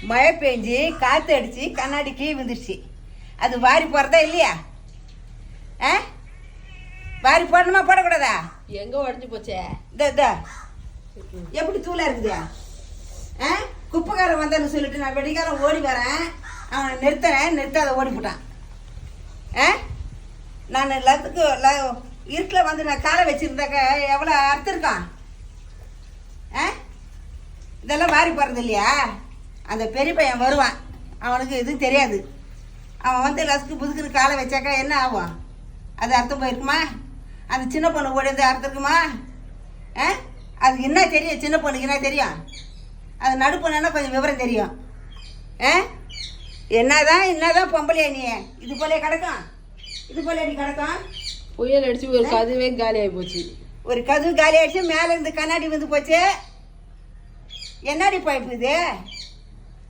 மழை பெஞ்சு காற்று அடித்து கண்ணாடி கீழ் விழுந்துருச்சு. அது வாரி போடுறதா இல்லையா? ஆ, வாரி போடணுமா போடக்கூடாதா? எங்கே உடஞ்சி போச்சே? இந்த எப்படி தூளாக இருக்குதா? ஆ, குப்பைக்காரன் வந்தான்னு சொல்லிட்டு நான் வெடிக்காரம் ஓடி வரேன். அவனை நிறுத்தாத ஓடி போட்டான். ஆ, நான் எல்லாத்துக்கும் இருட்டில் வந்து நான் காலை வச்சுருந்தாக்க எவ்வளோ அர்த்தம் இருக்கான்? ஆ, இதெல்லாம் வாரி போடுறது இல்லையா? அந்த பெரிய பையன் வருவான், அவனுக்கு எதுவும் தெரியாது. அவன் வந்து லசுக்கு புதுக்குன்னு காலை வச்சாக்கா என்ன ஆகும்? அது அர்த்தம் போயிருக்குமா? அந்த சின்ன பொண்ணு ஓடியது அர்த்தம் இருக்குமா? ஆ, அதுக்கு என்ன தெரியும்? சின்ன பொண்ணுக்கு என்ன தெரியும்? அது நடுப்பொண்ணுன்னா கொஞ்சம் விவரம் தெரியும். ஆ, என்னதான் பொம்பளையா நீ? இது போலே கிடக்கும், இது போல நீ கிடக்கும். புயல் அடிச்சு ஒரு கதவே காலியாகி போச்சு. ஒரு கதவு காலி ஆயிடுச்சு, மேலே இருந்து கண்ணாடி வந்து போச்சு. என்னடி பைப்பு இது?